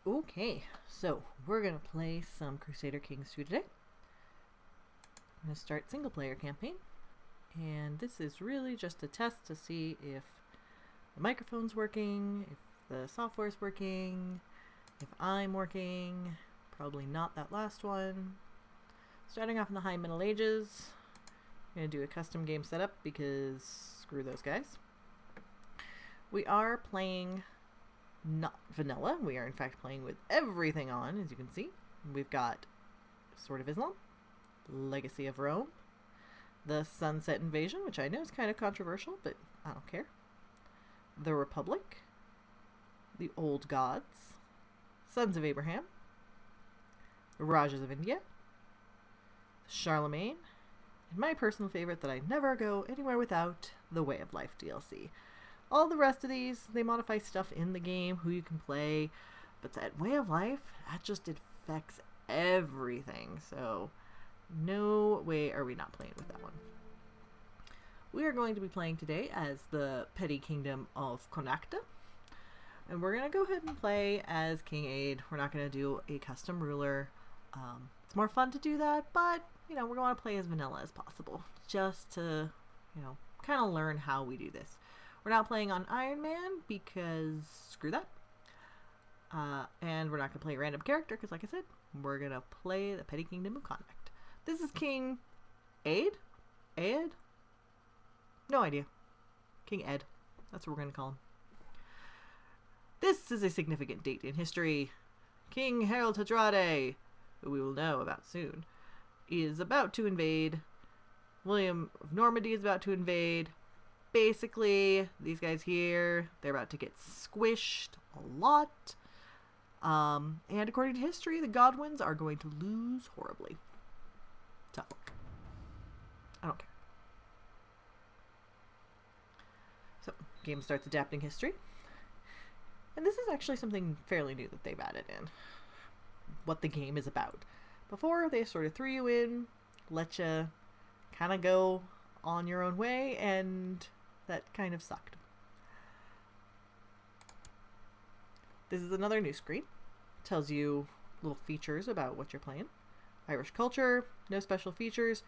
Okay, so we're going to play some Crusader Kings 2 today. I'm going to start single player campaign, and this is really just a test to see if the microphone's working, if the software's working, if I'm working. Probably not that last one. Starting off in the High Middle Ages, I'm going to do a custom game setup because screw those guys. We are playing not vanilla. We are in fact playing with everything on, as you can see. We've got Sword of Islam, Legacy of Rome, the Sunset Invasion, which I know is kind of controversial, but I don't care. The Republic, the Old Gods, Sons of Abraham, the Rajas of India, Charlemagne, and my personal favorite that I never go anywhere without, the Way of Life DLC. All the rest of these, they modify stuff in the game, who you can play, but that Way of Life, that just affects everything, so no way are we not playing with that one. We are going to be playing today as the petty kingdom of Connachta, and we're going to go ahead and play as King Aid. We're not going to do a custom ruler. It's more fun to do that, but, you know, we're going to play as vanilla as possible, just to, you know, kind of learn how we do this. We're not playing on Iron Man because screw that. And we're not going to play a random character because, like I said, we're going to play the Petty Kingdom of Connacht. This is King Aid? Ed? No idea. King Ed. That's what we're going to call him. This is a significant date in history. King Harold Hardrade, who we will know about soon, is about to invade. William of Normandy is about to invade. Basically, these guys here, they're about to get squished a lot. And according to history, the Godwins are going to lose horribly. Tough luck. I don't care. So, game starts adapting history. And this is actually something fairly new that they've added in. What the game is about. Before, they sort of threw you in, let you kind of go on your own way, and that kind of sucked. This is another new screen. It tells you little features about what you're playing. Irish culture, no special features.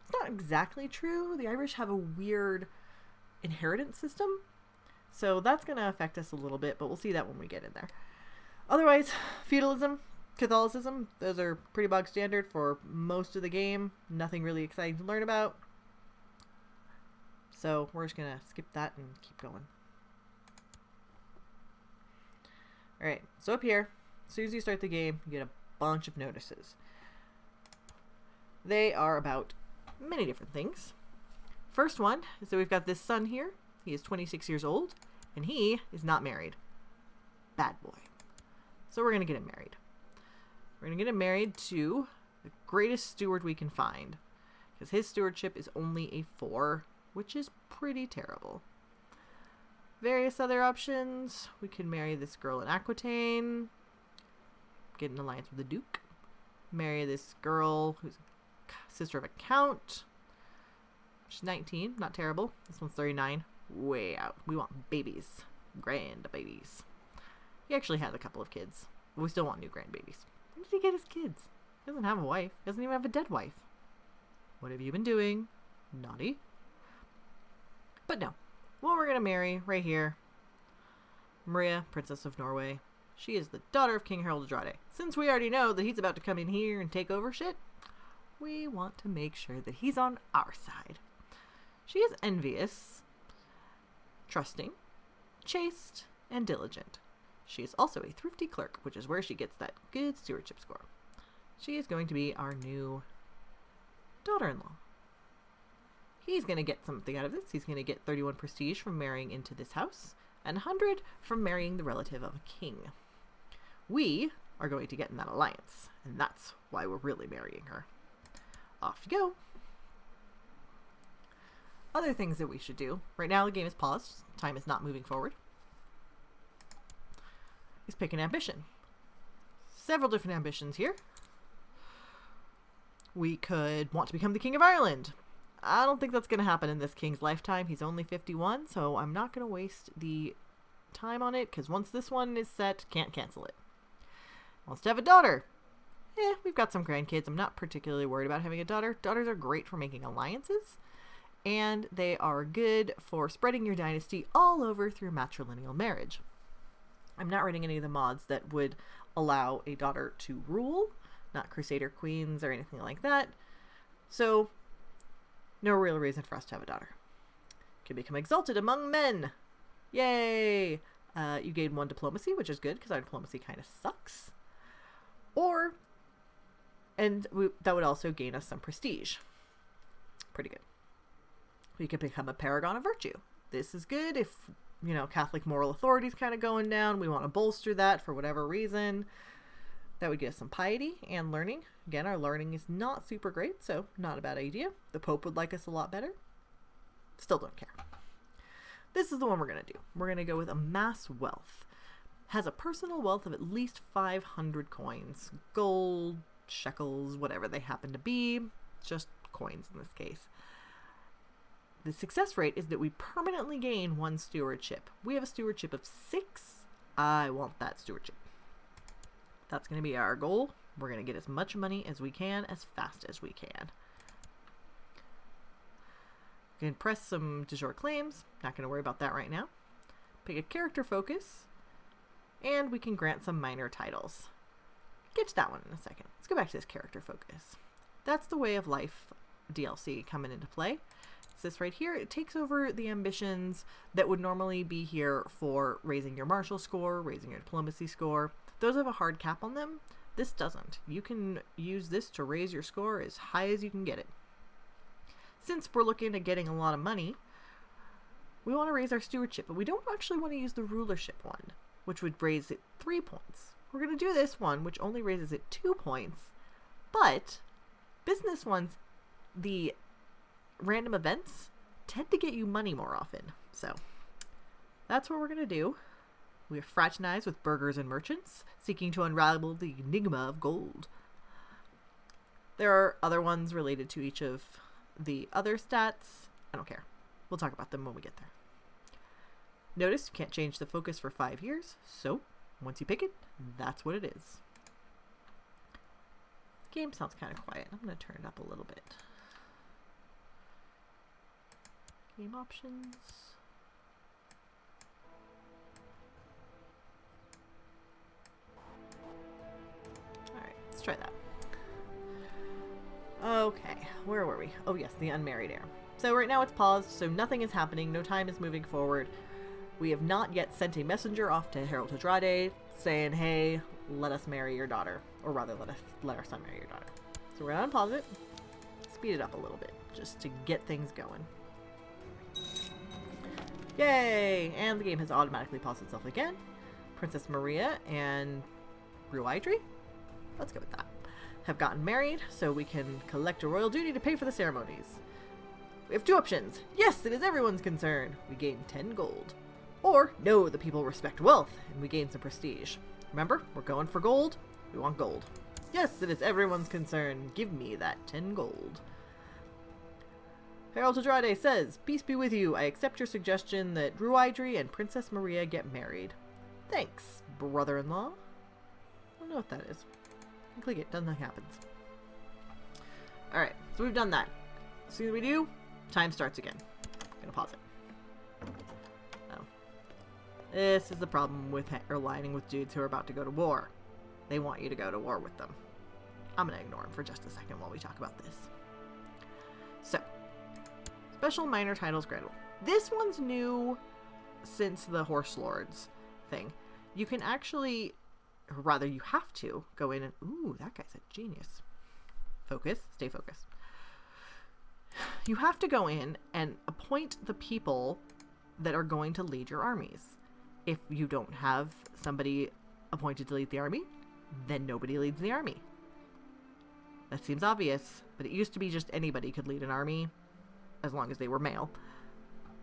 It's not exactly true. The Irish have a weird inheritance system, so that's going to affect us a little bit, but we'll see that when we get in there. Otherwise, feudalism, Catholicism, those are pretty bog standard for most of the game. Nothing really exciting to learn about. So we're just going to skip that and keep going. Alright, so up here, as soon as you start the game, you get a bunch of notices. They are about many different things. First one is that we've got this son here. He is 26 years old, and he is not married. Bad boy. So we're going to get him married. We're going to get him married to the greatest steward we can find, because his stewardship is only a 4, which is pretty terrible. Various other options. We can marry this girl in Aquitaine, get an alliance with the Duke, marry this girl who's sister of a count. She's 19, not terrible. This one's 39, way out. We want babies, grand babies. He actually has a couple of kids, but we still want new grandbabies. Where did he get his kids? He doesn't have a wife. He doesn't even have a dead wife. What have you been doing? Naughty. But no. Well, we're going to marry right here, Maria, Princess of Norway. She is the daughter of King Harold Hardrade. Since we already know that he's about to come in here and take over shit, we want to make sure that he's on our side. She is envious, trusting, chaste, and diligent. She is also a thrifty clerk, which is where she gets that good stewardship score. She is going to be our new daughter-in-law. He's going to get something out of this. He's going to get 31 prestige from marrying into this house, and 100 from marrying the relative of a king. We are going to get in that alliance, and that's why we're really marrying her. Off you go. Other things that we should do. Right now the game is paused. Time is not moving forward. Is pick an ambition. Several different ambitions here. We could want to become the King of Ireland. I don't think that's going to happen in this king's lifetime. He's only 51, so I'm not going to waste the time on it, because once this one is set, can't cancel it. Wants to have a daughter. We've got some grandkids. I'm not particularly worried about having a daughter. Daughters are great for making alliances, and they are good for spreading your dynasty all over through matrilineal marriage. I'm not writing any of the mods that would allow a daughter to rule, not Crusader queens or anything like that. So, no real reason for us to have a daughter. Can become exalted among men. Yay! You gain 1 diplomacy, which is good because our diplomacy kind of sucks. That would also gain us some prestige. Pretty good. We could become a paragon of virtue. This is good if, Catholic moral authority is kind of going down. We want to bolster that for whatever reason. That would get us some piety and learning. Again, our learning is not super great, so not a bad idea. The Pope would like us a lot better. Still don't care. This is the one we're going to do. We're going to go with amass wealth. Has a personal wealth of at least 500 coins. Gold, shekels, whatever they happen to be. Just coins in this case. The success rate is that we permanently gain 1 stewardship. We have a stewardship of 6. I want that stewardship. That's going to be our goal. We're going to get as much money as we can, as fast as we can. We can press some de jure claims. Not going to worry about that right now. Pick a character focus. And we can grant some minor titles. Get to that one in a second. Let's go back to this character focus. That's the Way of Life DLC coming into play. It's this right here. It takes over the ambitions that would normally be here for raising your martial score, raising your diplomacy score. Those have a hard cap on them. This doesn't. You can use this to raise your score as high as you can get it. Since we're looking at getting a lot of money, we want to raise our stewardship, but we don't actually want to use the rulership one, which would raise it 3 points. We're going to do this one, which only raises it 2 points, but business ones, the random events, tend to get you money more often. So that's what we're going to do. We fraternize with burghers and merchants, seeking to unravel the enigma of gold. There are other ones related to each of the other stats. I don't care. We'll talk about them when we get there. Notice you can't change the focus for 5 years, so once you pick it, that's what it is. Game sounds kind of quiet. I'm going to turn it up a little bit. Game options. Alright, let's try that. Okay, where were we? Oh yes, the unmarried heir. So right now it's paused, so nothing is happening, no time is moving forward. We have not yet sent a messenger off to Harold Hadrade saying, hey, let us marry your daughter. Or rather, let our son marry your daughter. So we're going to unpause it, speed it up a little bit, just to get things going. Yay! And the game has automatically paused itself again. Princess Maria and Ruidri, let's go with that, have gotten married, so we can collect a royal duty to pay for the ceremonies. We have 2 options. Yes, it is everyone's concern. We gain 10 gold. Or, no, the people respect wealth, and we gain some prestige. Remember, we're going for gold. We want gold. Yes, it is everyone's concern. Give me that 10 gold. Harold Hadrade says, peace be with you. I accept your suggestion that Ruidri and Princess Maria get married. Thanks, brother-in-law. I don't know what that is. Click it. Nothing happens. Alright, so we've done that. As soon as we do, time starts again. I'm gonna pause it. Oh. This is the problem with aligning with dudes who are about to go to war. They want you to go to war with them. I'm gonna ignore them for just a second while we talk about this. So, special minor titles granted. This one's new since the Horse Lords thing. You can actually, or rather you have to, go in and, ooh, that guy's a genius. Focus, stay focused. You have to go in and appoint the people that are going to lead your armies. If you don't have somebody appointed to lead the army, then nobody leads the army. That seems obvious, but it used to be just anybody could lead an army as long as they were male.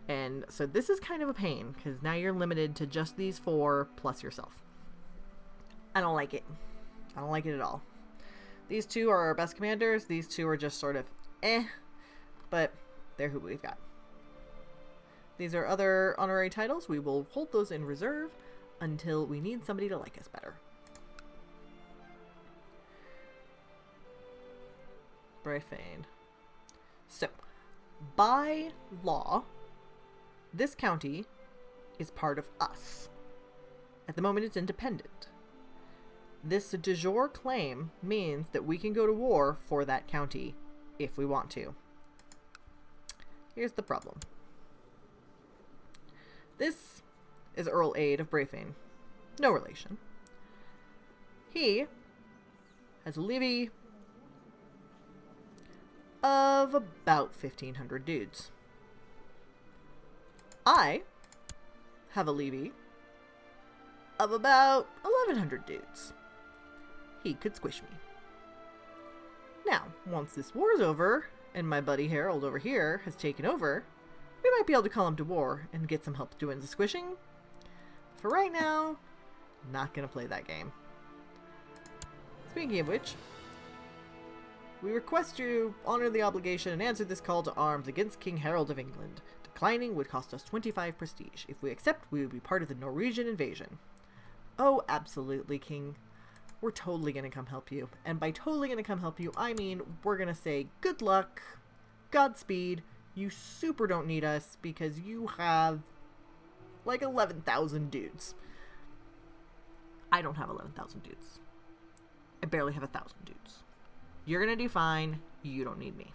And so this is kind of a pain, because now you're limited to just these 4 plus yourself. I don't like it. I don't like it at all. These 2 are our best commanders. These 2 are just sort of but they're who we've got. These are other honorary titles. We will hold those in reserve until we need somebody to like us better. Brefane. So, by law, this county is part of us. At the moment, it's independent. This de jure claim means that we can go to war for that county if we want to. Here's the problem. This is Earl Aid of Brefane. No relation. He has a levy of about 1,500 dudes. I have a levy of about 1,100 dudes. He could squish me. Now, once this war's over, and my buddy Harold over here has taken over, we might be able to call him to war and get some help doing the squishing. For right now, not gonna play that game. Speaking of which, we request you honor the obligation and answer this call to arms against King Harold of England. Declining would cost us 25 prestige. If we accept, we would be part of the Norwegian invasion. Oh, absolutely, King. We're totally gonna come help you. And by totally gonna come help you, I mean we're gonna say good luck, Godspeed, you super don't need us because you have like 11,000 dudes. I don't have 11,000 dudes. I barely have 1,000 dudes. You're gonna do fine. You don't need me.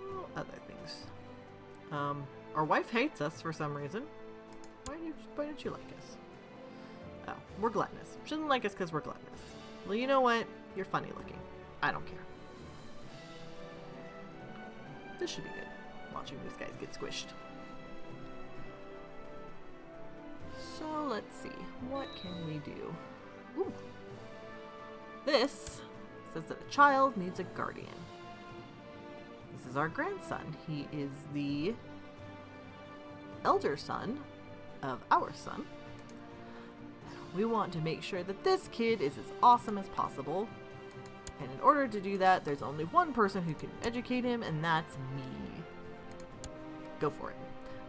Oh, other things. Our wife hates us for some reason. Why don't you like us? Oh, we're gluttonous. She doesn't like us because we're gluttonous. Well, you know what? You're funny looking. I don't care. This should be good. Watching these guys get squished. So let's see. What can we do? Ooh. This says that a child needs a guardian. This is our grandson. He is the elder son of our son. We want to make sure that this kid is as awesome as possible. And in order to do that, there's only one person who can educate him, and that's me. Go for it.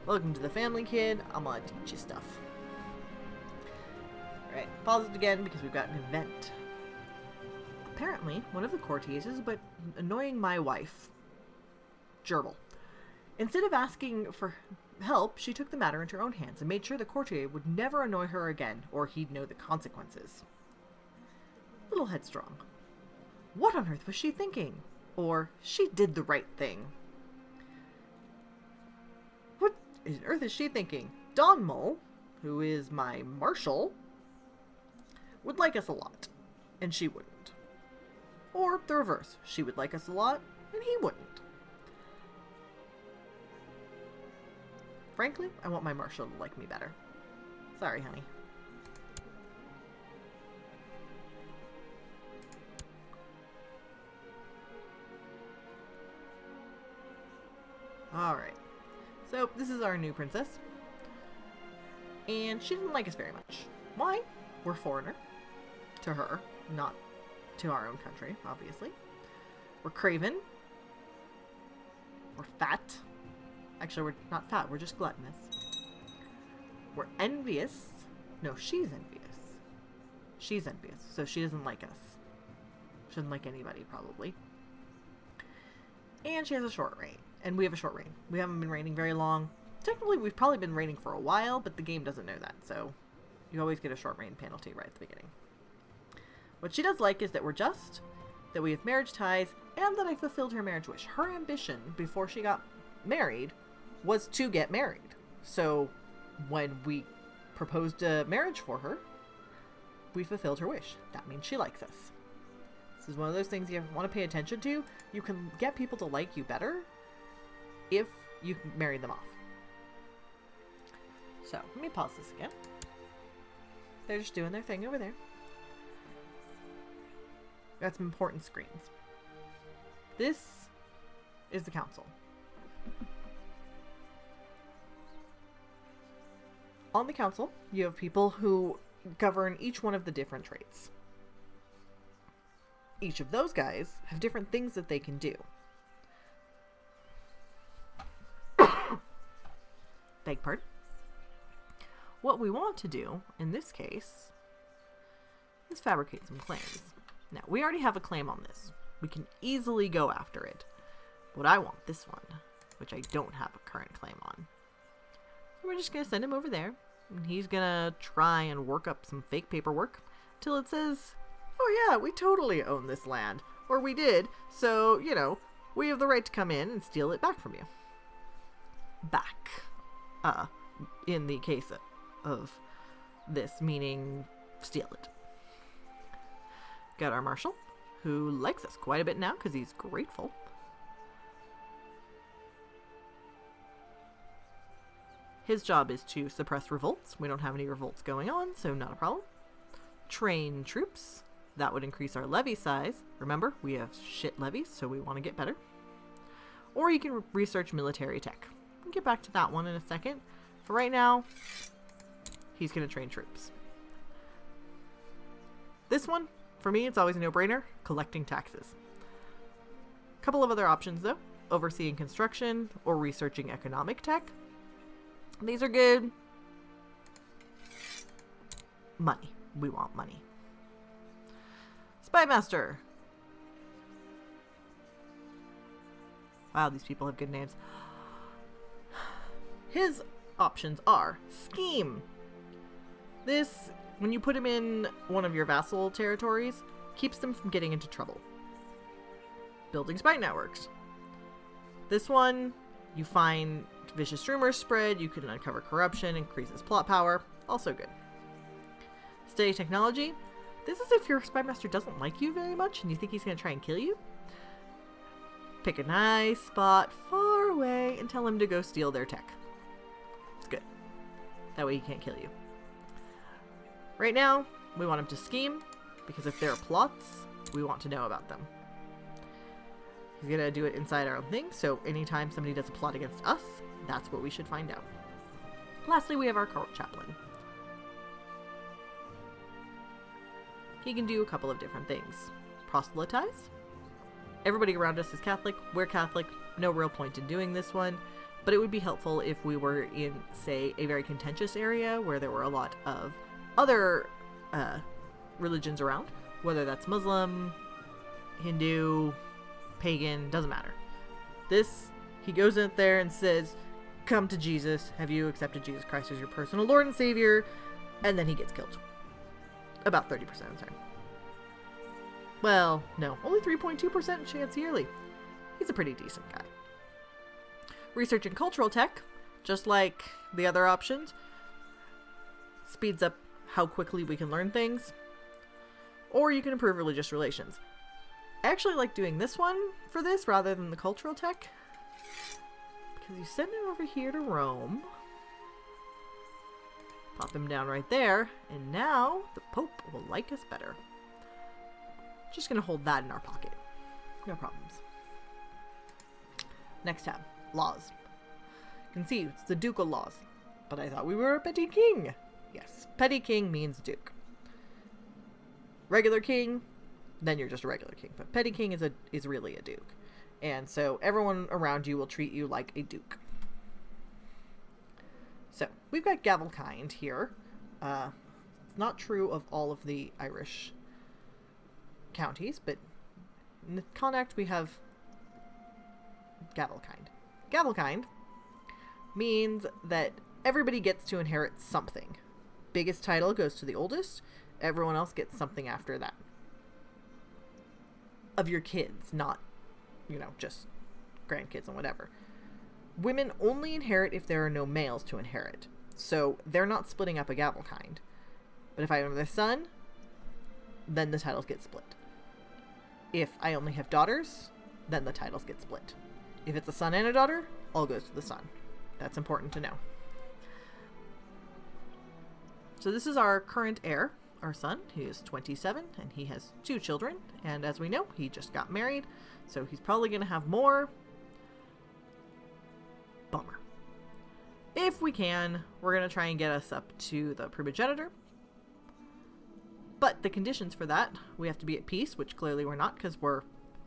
Welcome to the family, kid. I'm gonna teach you stuff. Alright, pause it again because we've got an event. Apparently, one of the courtiers is but annoying my wife, Gerbil. Instead of asking for help, she took the matter into her own hands and made sure the courtier would never annoy her again, or he'd know the consequences. Little headstrong. What on earth was she thinking? Or, she did the right thing. What on earth is she thinking? Donmull, who is my marshal, would like us a lot, and she wouldn't. Or the reverse, she would like us a lot, and he wouldn't. Frankly, I want my marshal to like me better. Sorry, honey. Alright. So, this is our new princess. And she didn't like us very much. Why? We're foreigner. To her. Not to our own country, obviously. We're craven. We're fat. Actually, we're not fat. We're just gluttonous. We're envious. No, she's envious. She's envious. So she doesn't like us. She doesn't like anybody, probably. And she has a short reign. And we have a short reign. We haven't been reigning very long. Technically, we've probably been reigning for a while, but the game doesn't know that. So you always get a short reign penalty right at the beginning. What she does like is that we're just, that we have marriage ties, and that I fulfilled her marriage wish. Her ambition before she got married was to get married. So when we proposed a marriage for her, we fulfilled her wish. That means she likes us. This is one of those things you want to pay attention to. You can get people to like you better if you can marry them off. So, let me pause this again. They're just doing their thing over there. Got some important screens. This is the council. On the council, you have people who govern each one of the different trades. Each of those guys have different things that they can do. Beg pardon. What we want to do, in this case, Let's fabricate some claims. Now, we already have a claim on this. We can easily go after it. But I want this one, which I don't have a current claim on. So we're just going to send him over there. And he's going to try and work up some fake paperwork till it says, oh yeah, we totally own this land. Or we did, so, you know, we have the right to come in and steal it back from you. Back. In the case of this, meaning steal it. Got our marshal, who likes us quite a bit now because he's grateful. His job is to suppress revolts. We don't have any revolts going on, so not a problem. Train troops. That would increase our levy size. Remember, we have shit levies, so we want to get better. Or you can research military tech. We'll get back to that one in a second. For right now, he's going to train troops. This one, for me, it's always a no-brainer. Collecting taxes. A couple of other options, though. Overseeing construction or researching economic tech. These are good. Money. We want money. Spymaster. Wow, these people have good names. His options are scheme. This, when you put him in one of your vassal territories, keeps them from getting into trouble. Building spy networks. This one, you find vicious rumors spread, you can uncover corruption, increases plot power. Also good. Study technology. This is if your spymaster doesn't like you very much and you think he's going to try and kill you. Pick a nice spot far away and tell him to go steal their tech. It's good. That way he can't kill you. Right now, we want him to scheme, because if there are plots, we want to know about them. He's going to do it inside our own thing, so anytime somebody does a plot against us, that's what we should find out. Lastly, we have our court chaplain. He can do a couple of different things. Proselytize. Everybody around us is Catholic. We're Catholic. No real point in doing this one. But it would be helpful if we were in, say, a very contentious area where there were a lot of other religions around. Whether that's Muslim, Hindu, pagan, doesn't matter. This, he goes in there and says, come to Jesus. Have you accepted Jesus Christ as your personal Lord and Savior? And then he gets killed. About 30% of the time. Well, no, only 3.2% chance yearly. He's a pretty decent guy. Research and cultural tech, just like the other options, speeds up how quickly we can learn things. Or you can improve religious relations. I actually like doing this one for this rather than the cultural tech, because you send him over here to Rome. Pop him down right there, and now the Pope will like us better. Just gonna hold that in our pocket. No problems. Next tab, laws. You can see it's the ducal laws, but I thought we were a petty king. Yes, petty king means duke. Regular king, then you're just a regular king, but petty king is really a duke, and so everyone around you will treat you like a duke. So, we've got Gavelkind here. It's not true of all of the Irish counties, but in the Connacht we have Gavelkind. Gavelkind means that everybody gets to inherit something. Biggest title goes to the oldest. Everyone else gets something after that. Of your kids, not, just grandkids and whatever. Women only inherit if there are no males to inherit. So they're not splitting up a Gavelkind. But if I have a son, then the titles get split. If I only have daughters, then the titles get split. If it's a son and a daughter, all goes to the son. That's important to know. So this is our current heir, our son. He is 27 and he has 2 children. And as we know, he just got married. So he's probably going to have more. Bummer. If we can, we're going to try and get us up to the primogeniture. But the conditions for that, we have to be at peace, which clearly we're not because we're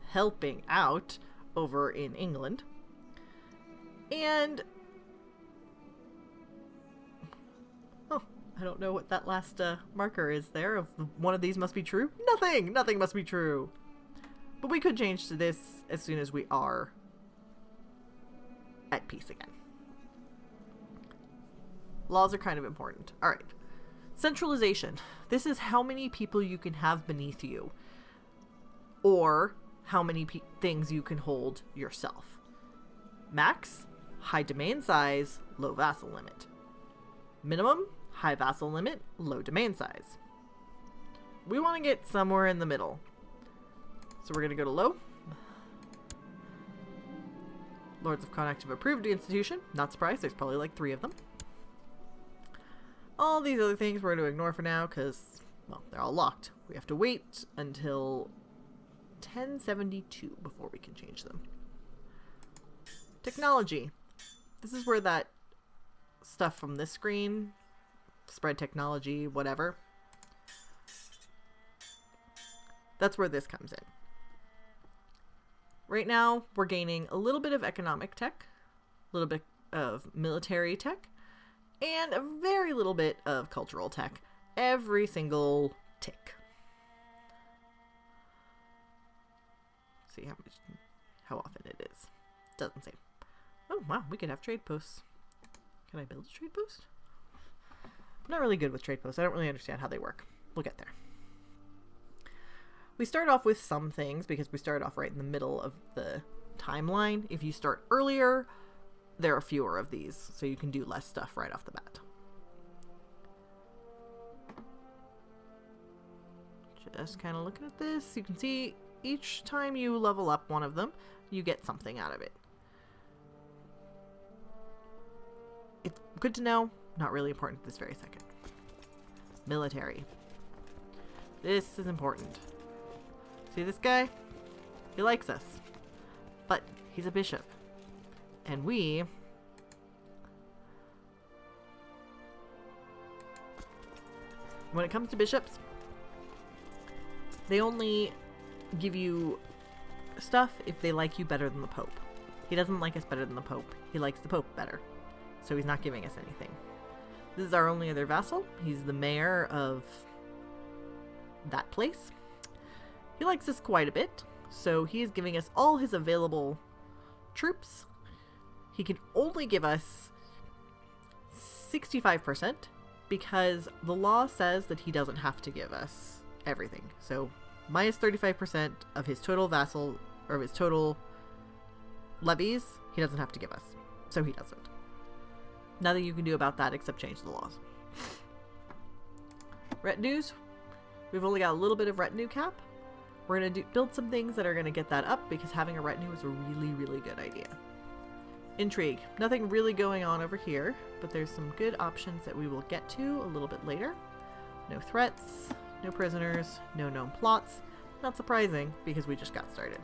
helping out over in England. And I don't know what that last marker is there. Of one of these must be true. Nothing must be true. But we could change to this as soon as we are at peace again. Laws are kind of important. All right. Centralization. This is how many people you can have beneath you, or how many things you can hold yourself. Max, high domain size, low vassal limit. Minimum, high vassal limit, low domain size. We want to get somewhere in the middle. So we're going to go to low. Lords of Connachta have approved the institution. Not surprised, there's probably like 3 of them. All these other things we're going to ignore for now because, well, they're all locked. We have to wait until 1072 before we can change them. Technology. This is where that stuff from this screen, spread technology, whatever, that's where this comes in. Right now, we're gaining a little bit of economic tech, a little bit of military tech, and a very little bit of cultural tech every single tick. See how often it is. Doesn't say. Oh wow, we could have trade posts. Can I build a trade post? I'm not really good with trade posts. I don't really understand how they work. We'll get there. We start off with some things because we start off right in the middle of the timeline. If you start earlier, there are fewer of these, so you can do less stuff right off the bat. Just kind of looking at this, you can see each time you level up one of them, you get something out of it. It's good to know, not really important this very second. Military. This is important. See this guy? He likes us. But he's a bishop. And we... when it comes to bishops, they only give you stuff if they like you better than the Pope. He doesn't like us better than the Pope. He likes the Pope better. So he's not giving us anything. This is our only other vassal. He's the mayor of that place. He likes us quite a bit, so he is giving us all his available troops. He can only give us 65% because the law says that he doesn't have to give us everything. So minus 35% of his total vassal, or of his total levies, he doesn't have to give us. So he doesn't. Nothing you can do about that except change the laws. Retinues. We've only got a little bit of retinue cap. We're going to build some things that are going to get that up because having a retinue is a really, really good idea. Intrigue. Nothing really going on over here, but there's some good options that we will get to a little bit later. No threats, no prisoners, no known plots. Not surprising because we just got started.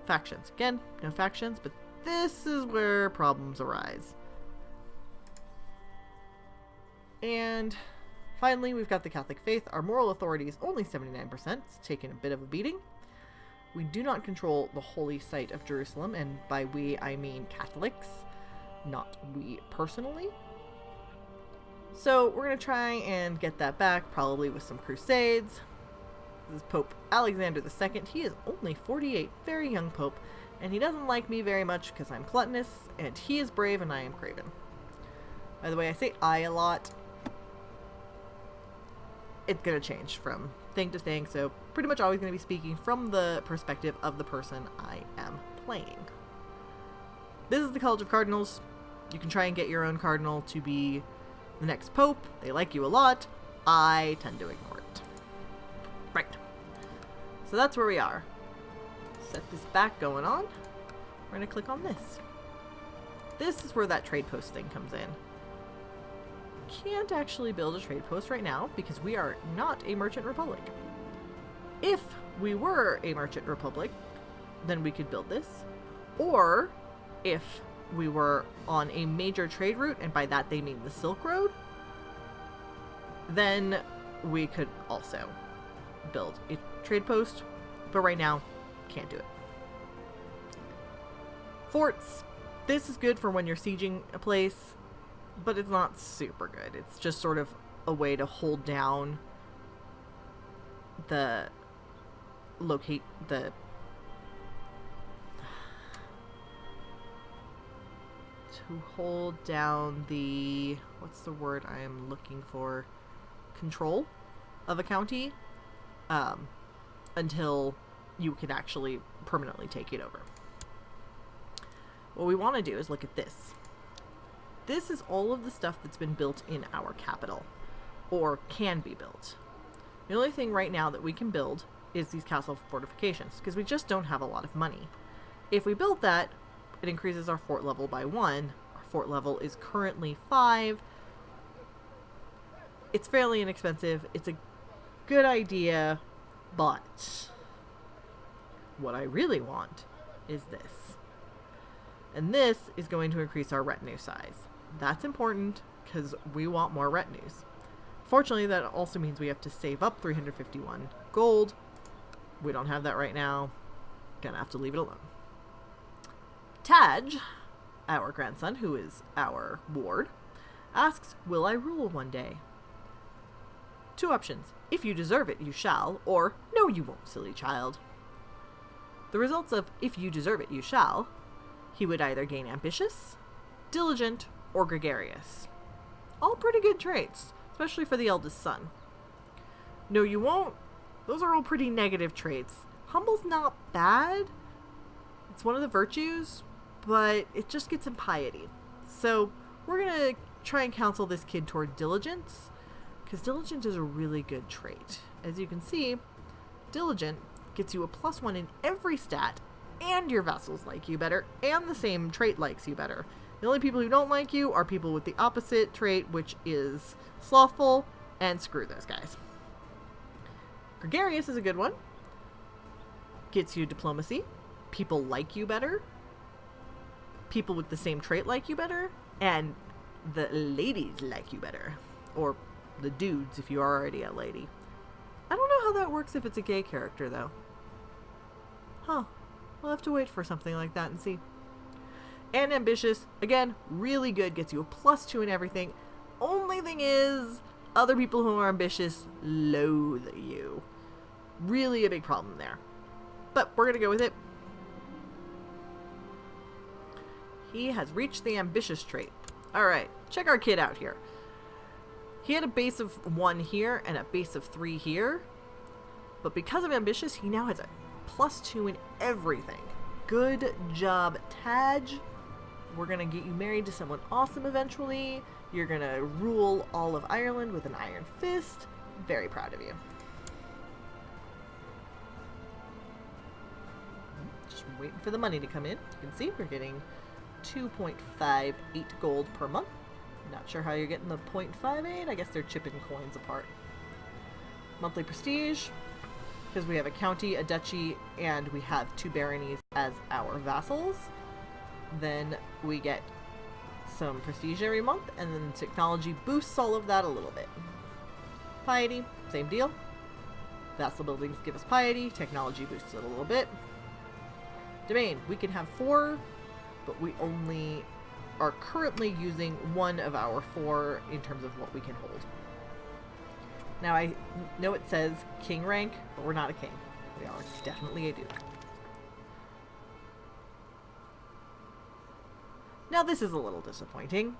Factions. Again, no factions, but this is where problems arise. And finally, we've got the Catholic faith. Our moral authority is only 79%. It's taken a bit of a beating. We do not control the holy site of Jerusalem, and by we, I mean Catholics, not we personally. So we're going to try and get that back, probably with some crusades. This is Pope Alexander II. He is only 48, very young pope, and he doesn't like me very much because I'm gluttonous, and he is brave and I am craven. By the way, I say I a lot. It's going to change from thing to thing, so pretty much always going to be speaking from the perspective of the person I am playing. This is the College of Cardinals. You can try and get your own cardinal to be the next pope. They like you a lot. I tend to ignore it. Right. So that's where we are. Set this back going on. We're going to click on this. This is where that trade post thing comes in. Can't actually build a trade post right now because we are not a merchant republic. If we were a merchant republic, then we could build this. Or if we were on a major trade route, and by that they mean the Silk Road, then we could also build a trade post. But right now, can't do it. Forts. This is good for when you're sieging a place, but it's not super good. It's just sort of a way to hold down the what's the word I am looking for, control of a county, until you can actually permanently take it over. What we want to do is look at this. This is all of the stuff that's been built in our capital, or can be built. The only thing right now that we can build is these castle fortifications, because we just don't have a lot of money. If we build that, it increases our fort level by 1. Our fort level is currently 5. It's fairly inexpensive. It's a good idea, but what I really want is this. And this is going to increase our retinue size. That's important because we want more retinues. Fortunately, that also means we have to save up 351 gold. We don't have that right now. Gonna have to leave it alone. Taj, our grandson, who is our ward, asks, will I rule one day? 2 options. If you deserve it, you shall, or no, you won't, silly child. The results of if you deserve it, you shall, he would either gain ambitious, diligent, or gregarious. All pretty good traits, especially for the eldest son. No, you won't. Those are all pretty negative traits. Humble's not bad. It's one of the virtues, but it just gets him piety. So we're going to try and counsel this kid toward diligence, because diligent is a really good trait. As you can see, diligent gets you a +1 in every stat, and your vassals like you better, and the same trait likes you better. The only people who don't like you are people with the opposite trait, which is slothful, and screw those guys. Gregarious is a good one. Gets you diplomacy. People like you better. People with the same trait like you better. And the ladies like you better. Or the dudes if you are already a lady. I don't know how that works if it's a gay character, though. Huh. We'll have to wait for something like that and see. And ambitious, again, really good. Gets you a +2 in everything. Only thing is, other people who are ambitious loathe you. Really a big problem there. But we're going to go with it. He has reached the ambitious trait. Alright, check our kid out here. He had a base of 1 here and a base of 3 here. But because of ambitious, he now has a +2 in everything. Good job, Taj. We're going to get you married to someone awesome eventually. You're going to rule all of Ireland with an iron fist. Very proud of you. Just waiting for the money to come in. You can see we're getting 2.58 gold per month. Not sure how you're getting the 0.58. I guess they're chipping coins apart. Monthly prestige. Because we have a county, a duchy, and we have 2 baronies as our vassals. Then we get some prestige every month, and then technology boosts all of that a little bit. Piety, same deal. Vassal buildings give us piety, technology boosts it a little bit. Domain, we can have 4, but we only are currently using 1 of our 4 in terms of what we can hold. Now I know it says king rank, but we're not a king. We are definitely a duke. Now this is a little disappointing.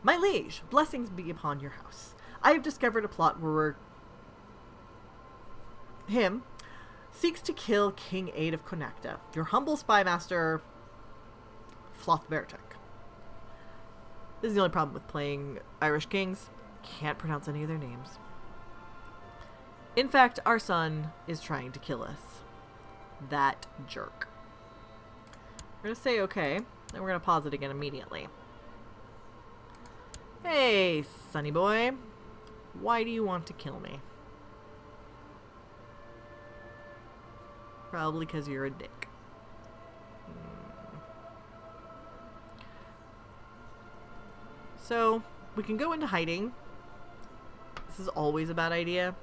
My liege, blessings be upon your house. I have discovered a plot where him seeks to kill King Aid of Connachta, your humble spy master, Flothbertuk. This is the only problem with playing Irish kings. Can't pronounce any of their names. In fact, our son is trying to kill us. That jerk. We're going to say okay, and we're going to pause it again immediately. Hey, sonny boy. Why do you want to kill me? Probably because you're a dick. So, we can go into hiding. This is always a bad idea.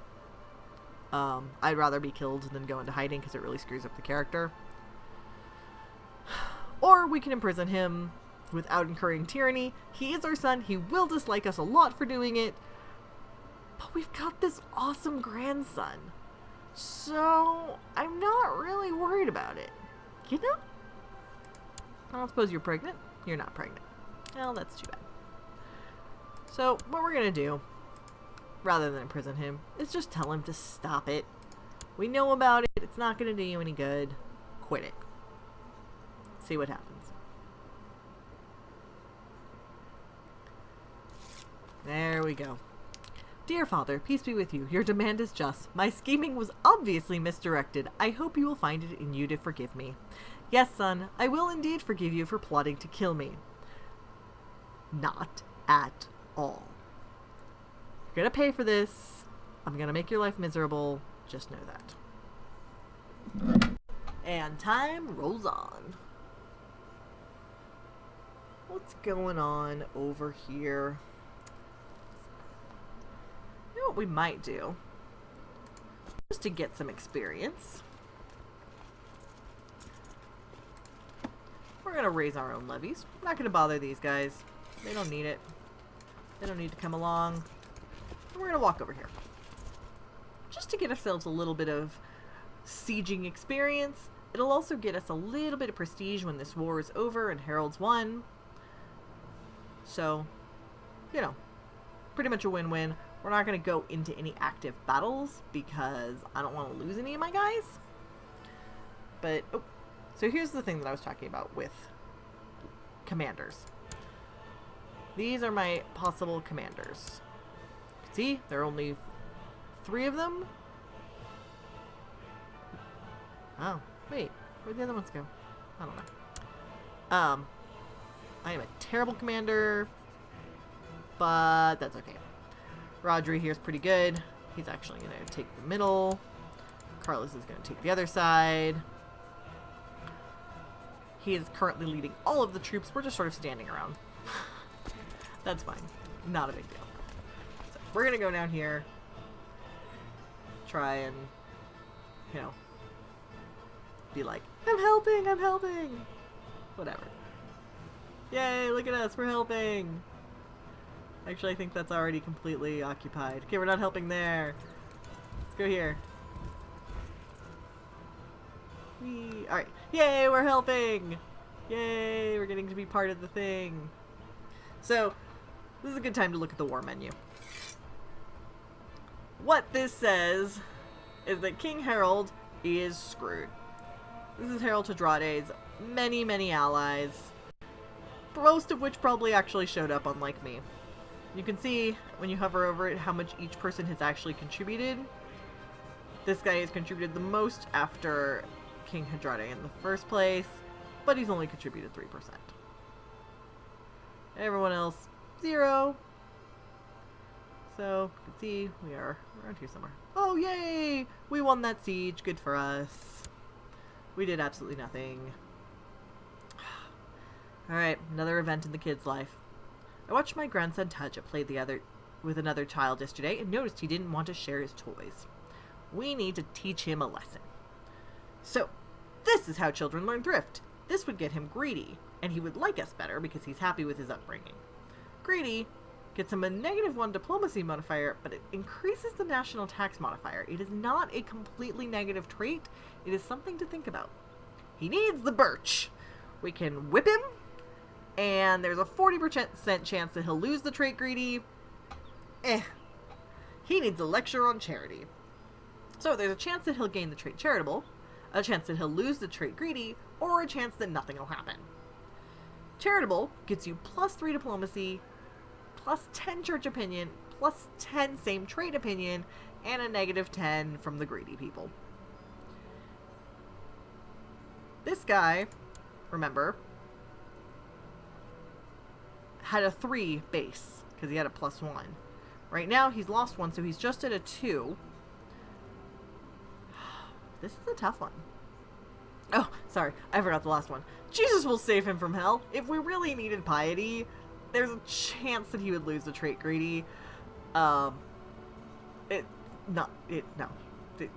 I'd rather be killed than go into hiding because it really screws up the character. Or we can imprison him without incurring tyranny. He is our son. He will dislike us a lot for doing it. But we've got this awesome grandson. So, I'm not really worried about it. You know? I don't suppose you're pregnant? You're not pregnant. Well, that's too bad. So, what we're gonna do, rather than imprison him, is just tell him to stop it. We know about it. It's not gonna do you any good. Quit it. See what happens. There we go. Dear Father, peace be with you. Your demand is just. My scheming was obviously misdirected. I hope you will find it in you to forgive me. Yes, son, I will indeed forgive you for plotting to kill me. Not at all. You're gonna pay for this. I'm gonna make your life miserable. Just know that. And time rolls on. What's going on over here? You know what we might do? Just to get some experience. We're gonna raise our own levies. I'm not gonna bother these guys. They don't need it. They don't need to come along. And we're gonna walk over here. Just to get ourselves a little bit of sieging experience. It'll also get us a little bit of prestige when this war is over and Harold's won. So, you know, pretty much a win-win. We're not going to go into any active battles because I don't want to lose any of my guys. But, oh, so here's the thing that I was talking about with commanders. These are my possible commanders. See, there are only 3 of them. Oh, wait, where'd the other ones go? I don't know. I am a terrible commander, but that's okay. Rodri here is pretty good. He's actually going to take the middle. Carlos is going to take the other side. He is currently leading all of the troops. We're just sort of standing around. That's fine. Not a big deal. So we're going to go down here. Try and, you know, be like, I'm helping, I'm helping. Whatever. Yay, look at us, we're helping. Actually, I think that's already completely occupied. Okay, we're not helping there. Let's go here. Alright. Yay, we're helping! Yay, we're getting to be part of the thing. So, this is a good time to look at the war menu. What this says is that King Harold is screwed. This is Harold Hadrade's many allies, most of which probably actually showed up, unlike me. You can see, when you hover over it, how much each person has actually contributed. This guy has contributed the most after King Hadrade in the first place, but he's only contributed 3%. Everyone else, 0. So, you can see, we are around here somewhere. Oh, yay! We won that siege, good for us. We did absolutely nothing. Alright, another event in the kid's life. I watched my grandson Touch play with another child yesterday and noticed he didn't want to share his toys. We need to teach him a lesson. So, this is how children learn thrift. This would get him greedy, and he would like us better because he's happy with his upbringing. Greedy gets him a -1 diplomacy modifier, but it increases the national tax modifier. It is not a completely negative trait. It is something to think about. He needs the birch. We can whip him, and there's a 40% chance that he'll lose the trait greedy. He needs a lecture on charity. So there's a chance that he'll gain the trait charitable, a chance that he'll lose the trait greedy, or a chance that nothing will happen. Charitable gets you +3 diplomacy, +10 church opinion, +10 same trait opinion, and a -10 from the greedy people. This guy, remember, had a 3 base, because he had a +1. Right now, he's lost 1, so he's just at a 2. This is a tough one. Oh, sorry, I forgot the last one. Jesus will save him from hell. If we really needed piety, there's a chance that he would lose the trait greedy.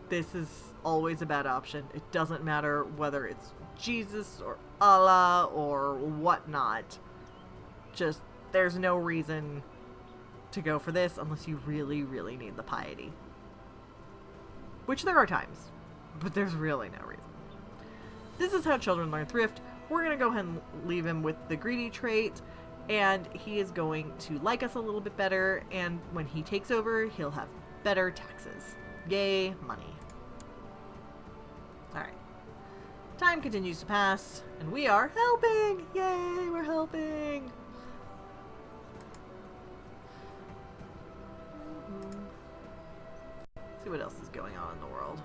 This is always a bad option. It doesn't matter whether it's Jesus or Allah or whatnot. Just, there's no reason to go for this unless you really, really need the piety. Which there are times, but there's really no reason. This is how children learn thrift. We're going to go ahead and leave him with the greedy trait, and he is going to like us a little bit better, and when he takes over, he'll have better taxes. Yay, money. Alright. Time continues to pass, and we are helping! Yay, we're helping! See what else is going on in the world.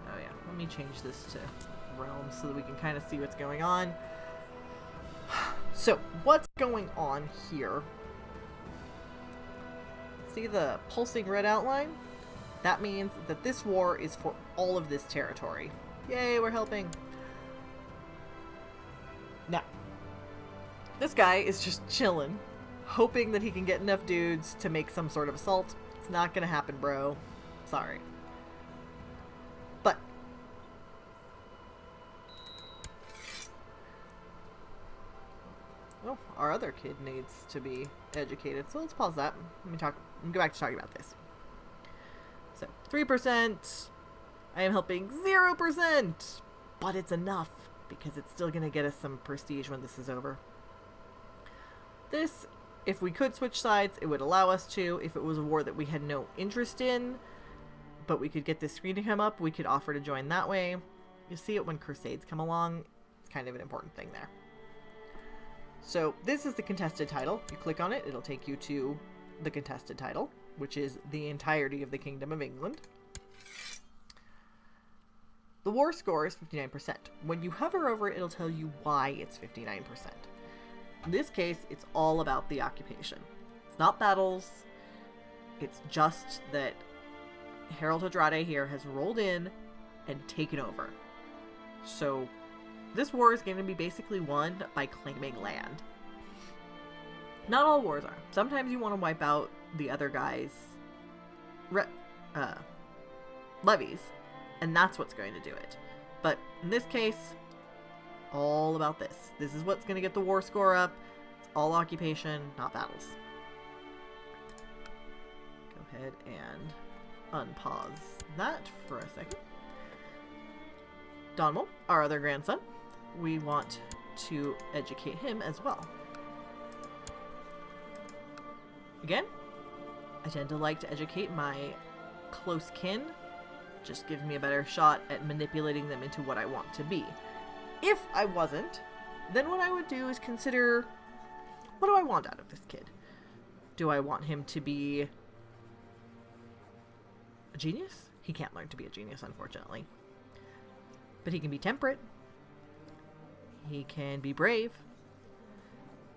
Oh yeah, let me change this to realms so that we can kind of see what's going on. So, what's going on here? See the pulsing red outline? That means that this war is for all of this territory. Yay, we're helping. Now, this guy is just chilling, hoping that he can get enough dudes to make some sort of assault. It's not gonna happen, bro. Sorry. But oh, our other kid needs to be educated. So let's pause that. Let me go back to talking about this. So 3%. I am helping 0%, but it's enough because it's still gonna get us some prestige when this is over. This, if we could switch sides, it would allow us to. If it was a war that we had no interest in, but we could get this screen to come up, we could offer to join that way. You'll see it when Crusades come along. It's kind of an important thing there. So this is the contested title. You click on it, it'll take you to the contested title, which is the entirety of the Kingdom of England. The war score is 59%. When you hover over it, it'll tell you why it's 59%. In this case, it's all about the occupation. It's not battles. It's just that Harold Hadrade here has rolled in and taken over. So this war is going to be basically won by claiming land. Not all wars are. Sometimes you want to wipe out the other guy's levies, and that's what's going to do it. But in this case, all about this. This is what's going to get the war score up. It's all occupation, not battles. Go ahead and unpause that for a second. Donmal, our other grandson, we want to educate him as well. Again, I tend to like to educate my close kin. Just gives me a better shot at manipulating them into what I want to be. If I wasn't, then what I would do is consider, what do I want out of this kid? Do I want him to be a genius? He can't learn to be a genius, unfortunately. But he can be temperate. He can be brave.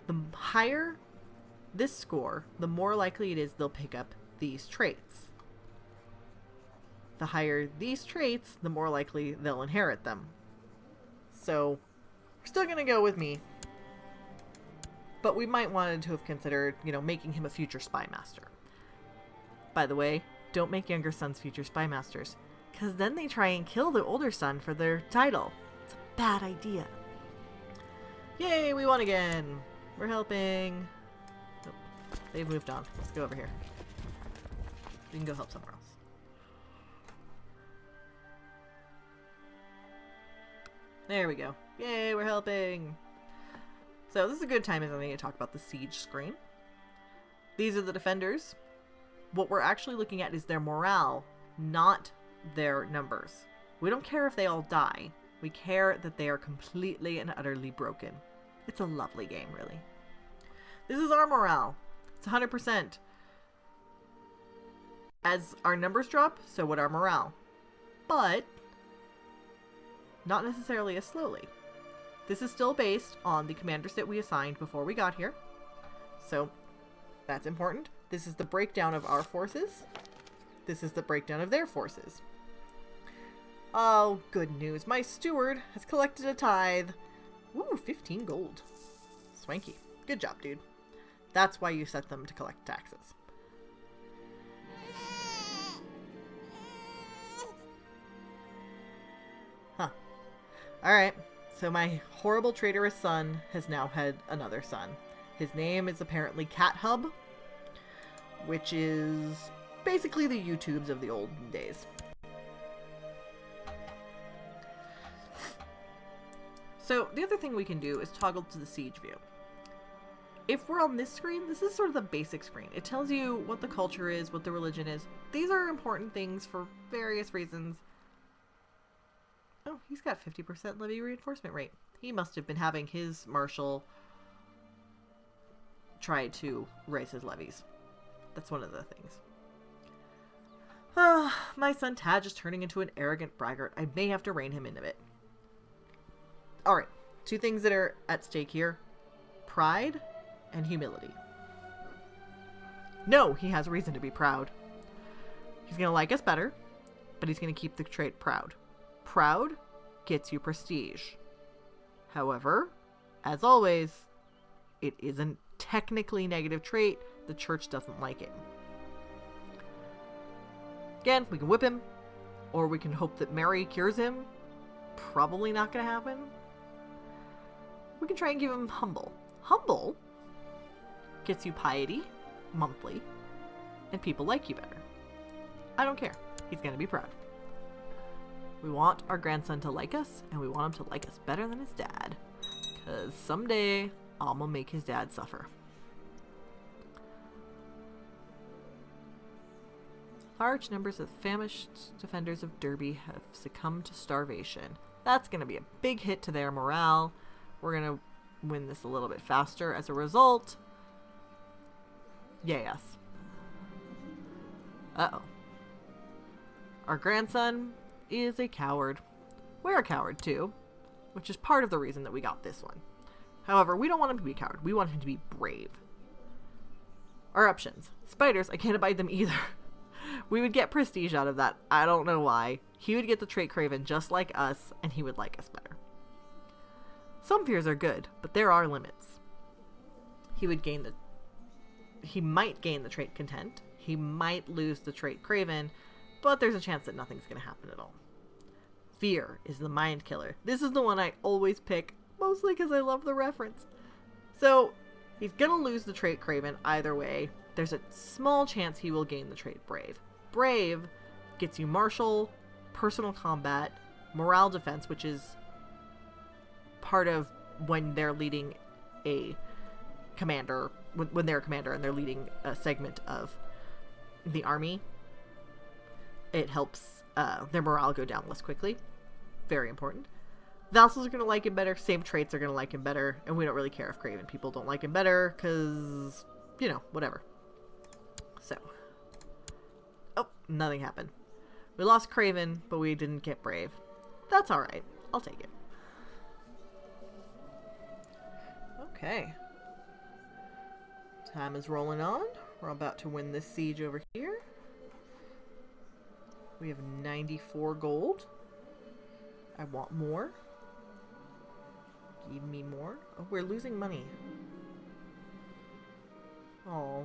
The higher this score, the more likely it is they'll pick up these traits. The higher these traits, the more likely they'll inherit them. So, we're still going to go with me. But we might want to have considered, making him a future spy master. By the way, don't make younger sons future spy masters, because then they try and kill the older son for their title. It's a bad idea. Yay, we won again. We're helping. Oh, they've moved on. Let's go over here. We can go help somewhere else. There we go. Yay, we're helping. So this is a good time as I need to talk about the siege screen. These are the defenders. What we're actually looking at is their morale, not their numbers. We don't care if they all die. We care that they are completely and utterly broken. It's a lovely game, really. This is our morale. It's 100%. As our numbers drop, so would our morale. But not necessarily as slowly. This is still based on the commanders that we assigned before we got here. So that's important. This is the breakdown of our forces. This is the breakdown of their forces. Oh, good news. My steward has collected a tithe. Woo, 15 gold. Swanky. Good job, dude. That's why you set them to collect taxes. Huh. Alright, so my horrible traitorous son has now had another son. His name is apparently Cat Hub. which is basically the YouTubes of the olden days. So the other thing we can do is toggle to the siege view. If we're on this screen, this is sort of the basic screen. It tells you what the culture is, what the religion is. These are important things for various reasons. Oh, he's got 50% levy reinforcement rate. He must have been having his marshal try to raise his levies. That's one of the things. My son Tad is turning into an arrogant braggart. I may have to rein him in a bit. Alright, two things that are at stake here. Pride and humility. No, he has reason to be proud. He's going to like us better, but he's going to keep the trait proud. Proud gets you prestige. However, as always, it is a technically negative trait. The church doesn't like it. Again, we can whip him, or we can hope that Mary cures him. Probably not going to happen. We can try and give him humble. Humble gets you piety, monthly, and people like you better. I don't care. He's going to be proud. We want our grandson to like us, and we want him to like us better than his dad. Because someday, I'm going to make his dad suffer. Large numbers of famished defenders of Derby have succumbed to starvation. That's going to be a big hit to their morale. We're going to win this a little bit faster as a result. Yay us. Uh-oh. Our grandson is a coward. We're a coward too, which is part of the reason that we got this one. However, we don't want him to be a coward. We want him to be brave. Our options. Spiders, I can't abide them either. We would get prestige out of that. I don't know why. He would get the trait craven just like us, and he would like us better. Some fears are good, but there are limits. He might gain the trait content. He might lose the trait craven, but there's a chance that nothing's going to happen at all. Fear is the mind killer. This is the one I always pick, mostly because I love the reference. So, he's going to lose the trait craven either way. There's a small chance he will gain the trait brave. Brave gets you martial, personal combat, morale defense, which is part of when they're leading a commander, when they're a commander and they're leading a segment of the army. It helps their morale go down less quickly. Very important. Vassals are going to like him better. Same traits are going to like him better. And we don't really care if Craven people don't like him better because, you know, whatever. So. Oh, nothing happened. We lost Craven, but we didn't get Brave. That's alright. I'll take it. Okay. Time is rolling on. We're about to win this siege over here. We have 94 gold. I want more. Give me more. Oh, we're losing money. Oh.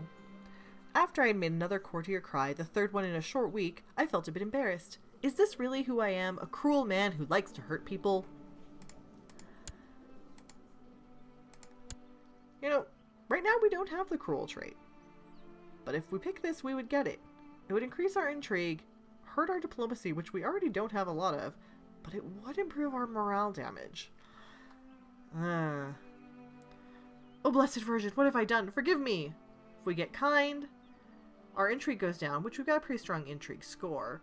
After I made another courtier cry, the third one in a short week, I felt a bit embarrassed. Is this really who I am? A cruel man who likes to hurt people? You know, right now we don't have the cruel trait. But if we pick this, we would get it. It would increase our intrigue, hurt our diplomacy, which we already don't have a lot of, but it would improve our morale damage. Oh, Blessed Virgin, what have I done? Forgive me! If we get kind, our intrigue goes down, which we've got a pretty strong intrigue score.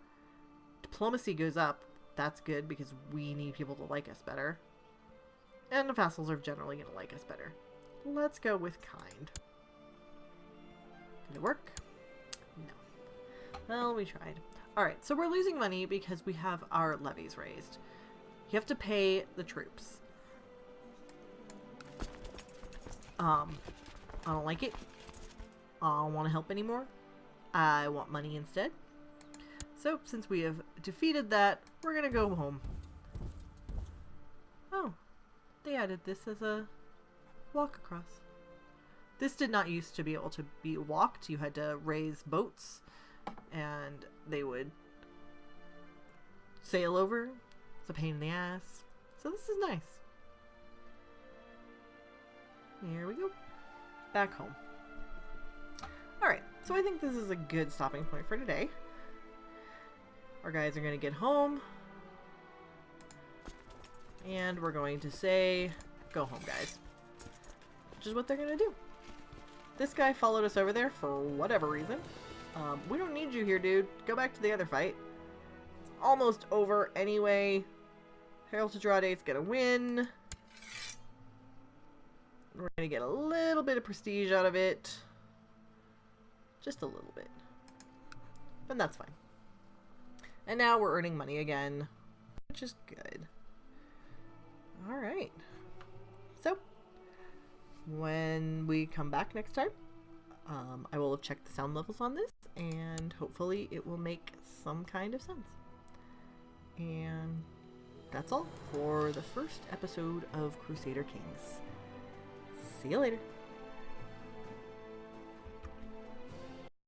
Diplomacy goes up. That's good, because we need people to like us better. And the vassals are generally going to like us better. Let's go with kind. Did it work? No. Well, we tried. Alright, so we're losing money because we have our levies raised. You have to pay the troops. I don't like it. I don't want to help anymore. I want money instead. So, since we have defeated that, we're gonna go home. Oh, they added this as a walk across. This did not used to be able to be walked. You had to raise boats, and they would sail over. It's a pain in the ass. So this is nice. Here we go. Back home. Alright, So I think this is a good stopping point for today. Our guys are going to get home. And we're going to say, go home, guys. Which is what they're going to do. This guy followed us over there for whatever reason. We don't need you here, dude. Go back to the other fight. It's almost over anyway. Harold Tadrade's going to win. We're going to get a little bit of prestige out of it. Just a little bit. And that's fine. And now we're earning money again, which is good. Alright. So, when we come back next time, I will have checked the sound levels on this, and hopefully it will make some kind of sense. And that's all for the first episode of Crusader Kings. See you later.